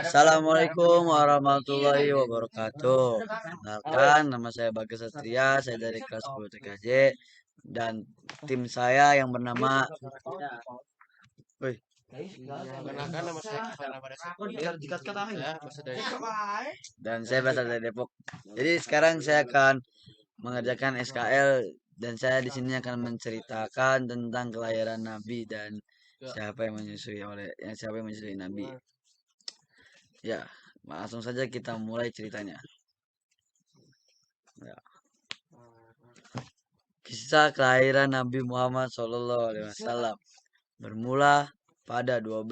Assalamualaikum warahmatullahi wabarakatuh. Kenalkan, nama saya Bagas Satria, saya dari kelas 10 TKJ dan tim saya yang bernama Woi, Kenalkan nama saya dan saya berasal dari Depok. Jadi sekarang saya akan mengerjakan SKL dan saya di sini akan menceritakan tentang kelahiran Nabi dan siapa yang menyusui Nabi. Ya, langsung saja kita mulai ceritanya. Ya. Kisah kelahiran Nabi Muhammad SAW bermula pada 12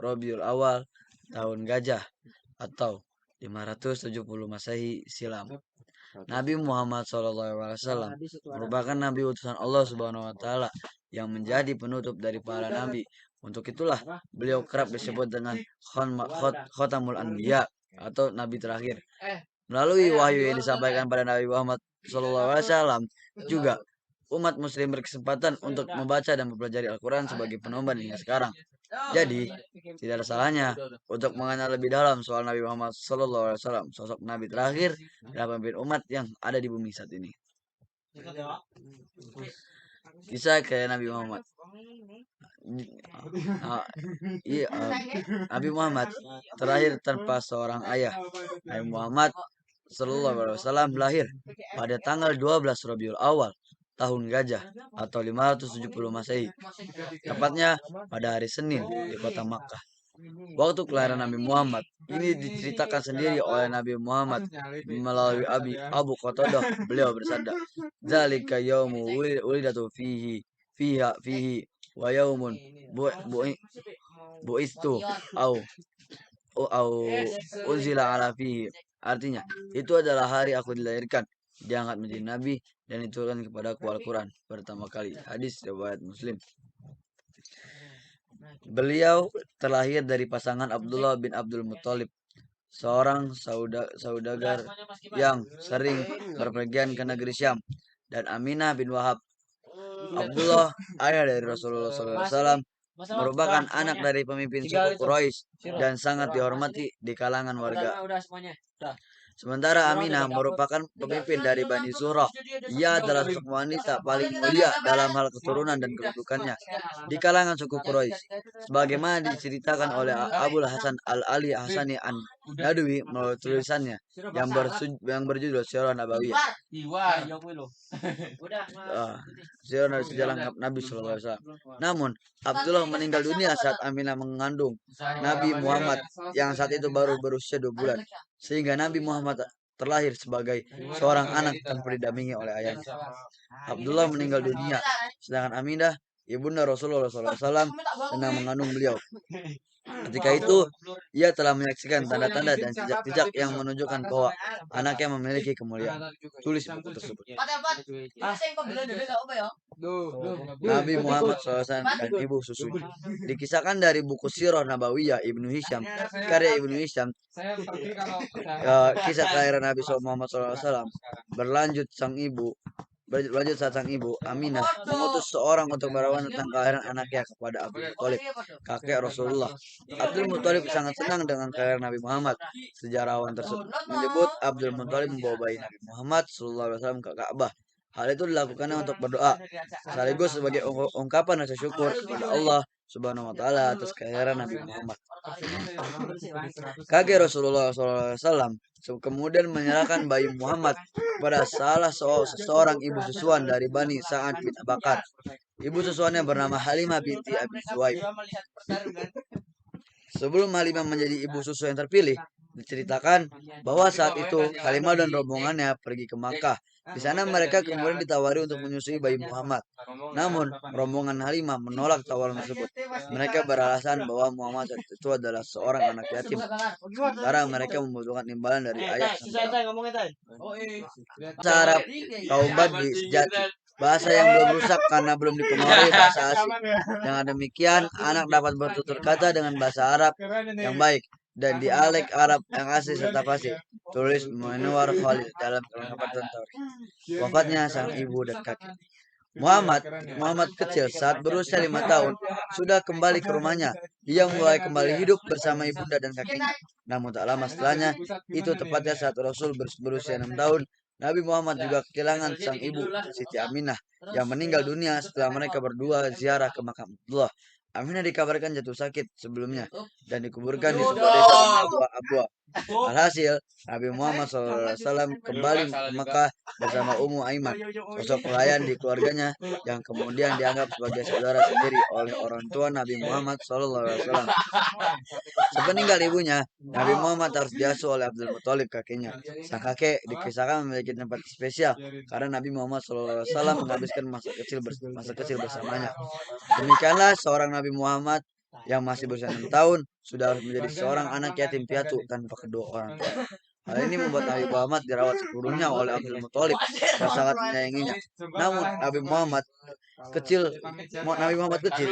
Robiul Awal tahun Gajah atau 570 Masehi silam. Nabi Muhammad SAW merupakan Nabi utusan Allah Subhanahu Wa Taala yang menjadi penutup dari para nabi. Untuk itulah beliau kerap disebut dengan Khotamul Anbiya atau Nabi terakhir. Melalui wahyu yang disampaikan pada Nabi Muhammad SAW, juga umat muslim berkesempatan untuk membaca dan mempelajari Al-Quran sebagai pedoman hingga sekarang. Jadi, tidak ada salahnya untuk mengenal lebih dalam soal Nabi Muhammad SAW, sosok Nabi terakhir dan pemimpin umat yang ada di bumi saat ini. Kisah kayak Nabi Muhammad. Nabi Muhammad terakhir tanpa seorang ayah. Nabi Muhammad SAW lahir pada tanggal 12 Rabiul Awal tahun Gajah atau 570 Masehi, tepatnya pada hari Senin di kota Makkah. Waktu kelahiran Nabi Muhammad ini diceritakan sendiri oleh Nabi Muhammad melalui Abu Qatadah. Beliau bersabda, "Zalika yaumu wulidatu fihi wa yaumun bu'istu au unzila ala fihi." Artinya, itu adalah hari aku dilahirkan, diangkat menjadi nabi dan diturunkan kepadaku Al-Quran pertama kali. Hadis riwayat Muslim. Beliau terlahir dari pasangan Abdullah bin Abdul Muthalib, seorang saudagar yang sering berpergian ke negeri Syam, dan Aminah bin Wahab. Abdullah, ayah dari Rasulullah SAW, merupakan anak dari pemimpin suku Quraisy dan sangat dihormati di kalangan warga. Sementara Aminah merupakan pemimpin dari Bani Zuhrah. Ia adalah sosok wanita paling mulia dalam hal keturunan dan kedudukannya di kalangan suku Quraisy, sebagaimana diceritakan oleh Abul Hasan Al-Ali Hasani An-Nadwi melalui tulisannya yang berjudul Sirah Nabawiyah. Sejarah Nabi SAW. Namun, Abdullah meninggal dunia saat Aminah mengandung Nabi Muhammad yang saat itu baru berusia 2 bulan. Sehingga Nabi Muhammad terlahir sebagai seorang anak tanpa didampingi oleh ayahnya. Abdullah meninggal dunia, sedangkan Aminah, ibunda Rasulullah SAW, sedang mengandung beliau. Ketika itu, ia telah menyaksikan tanda-tanda dan jejak-jejak yang menunjukkan bahwa anaknya memiliki kemuliaan. Tulis buku tersebut. Nabi Muhammad SAW dan ibu susunya. Dikisahkan dari buku Sirah Nabawiyah Ibnu Hisham, karya Ibnu Hisham, kisah kelahiran Nabi Muhammad SAW berlanjut saat sang ibu Aminah mengutus seorang untuk berwenang tentang kelahiran anaknya kepada Abdul Muthalib, kakek Rasulullah. Abdul Muthalib sangat senang dengan kelahiran Nabi Muhammad. Sejarawan tersebut menyebut Abdul Muthalib membawa bayi Nabi Muhammad SAW ke Ka'bah. Hal itu dilakukannya untuk berdoa, sekaligus sebagai ungkapan rasa syukur kepada Allah Subhanahu Wa Taala atas kelahiran Nabi Muhammad. Kakek Rasulullah SAW kemudian menyerahkan bayi Muhammad kepada salah seorang ibu susuan dari Bani Sa'ad bin Bakar. Ibu susuannya bernama Halimah binti Abi Zuhaib. Sebelum Halimah menjadi ibu susu yang terpilih, diceritakan bahwa saat itu Halimah dan rombongannya pergi ke Makkah. Di sana mereka kemudian ditawari untuk menyusui bayi Muhammad. Namun, rombongan Halimah menolak tawaran tersebut. Mereka beralasan bahwa Muhammad itu adalah seorang anak yatim, sementara mereka membutuhkan imbalan dari ayah. Bahasa Arab kaum Badui sejati, bahasa yang belum rusak karena belum dipengaruhi bahasa asing. Dengan demikian, anak dapat bertutur kata dengan bahasa Arab yang baik dan dialek Arab yang asli serta fasih. Tulis Munawwar Khalid dalam kelengkapan tentang wafatnya sang ibu dan kakek. Muhammad kecil saat berusia 5 tahun sudah kembali ke rumahnya. Ia mulai kembali hidup bersama ibunda dan kakeknya. Namun tak lama setelahnya, itu tepatnya saat Rasul berusia 6 tahun, Nabi Muhammad juga kehilangan sang ibu, Siti Aminah, yang meninggal dunia setelah mereka berdua ziarah ke makam Abdullah. Aminah dikabarkan jatuh sakit sebelumnya dan dikuburkan di sebuah desa bernama Abwa. Alhasil, Nabi Muhammad SAW kembali ke Mekah bersama Ummu Aiman, sosok pelayan di keluarganya yang kemudian dianggap sebagai saudara sendiri oleh orang tua Nabi Muhammad SAW. Sepeninggal ibunya, Nabi Muhammad harus diasuh oleh Abdul Muthalib kakeknya. Sang kakek dikisahkan memiliki tempat spesial karena Nabi Muhammad SAW menghabiskan masa kecil bersamanya. Demikianlah seorang Nabi Muhammad yang masih berusia 6 tahun sudah harus menjadi seorang anak yatim piatu tanpa kedua orang tua. Hal ini membuat Nabi Muhammad dirawat sepenuhnya oleh Abdul Muthalib yang sangat menyayanginya. Namun Nabi Muhammad kecil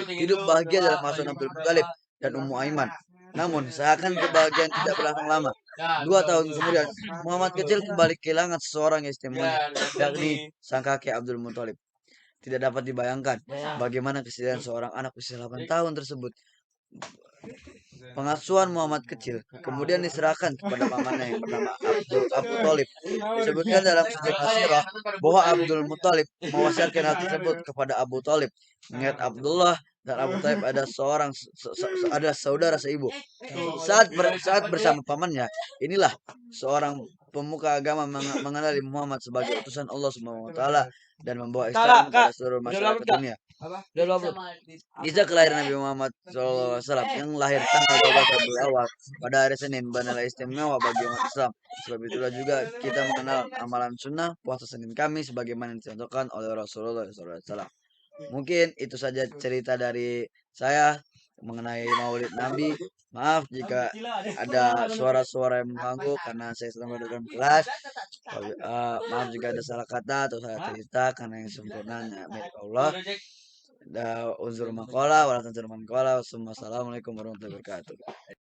hidup bahagia dalam asuhan Abdul Muthalib dan Ummu Aiman. Namun seakan kebahagiaan tidak berlangsung lama. 2 tahun kemudian, Muhammad kecil kembali kehilangan seseorang yang istimewa, yakni sang kakek Abdul Muthalib. Tidak dapat dibayangkan bagaimana kesedihan seorang anak usia 8 tahun tersebut. Pengasuhan Muhammad kecil kemudian diserahkan kepada pamannya yang bernama Abu Thalib. Disebutkan dalam sejarah sirah bahwa Abdul Muthalib mewasiatkan hal tersebut kepada Abu Thalib, mengingat Abdullah dan Abu Thalib ada saudara seibu. Saat bersama pamannya, inilah seorang pemuka agama mengenali Muhammad sebagai utusan Allah Subhanahu wa taala dan membawa Islam kepada seluruh masyarakat dunia. Kisah kelahiran Nabi Muhammad SAW yang lahir tanggal 12 Rabiul Awal pada hari Senin adalah istimewa bagi umat Islam. Sebab itulah juga kita mengenal amalan sunnah puasa Senin Kamis sebagaimana dicontohkan oleh Rasulullah SAW. Mungkin itu saja cerita dari saya mengenai Maulid Nabi. Maaf jika ada suara-suara yang mengganggu karena saya sedang berada dalam kelas. Maaf jika ada salah kata atau salah cerita karena yang sempurnanya milik Allah. Unzur makola, wala tanzur man kola. Wassalamualaikum warahmatullahi wabarakatuh.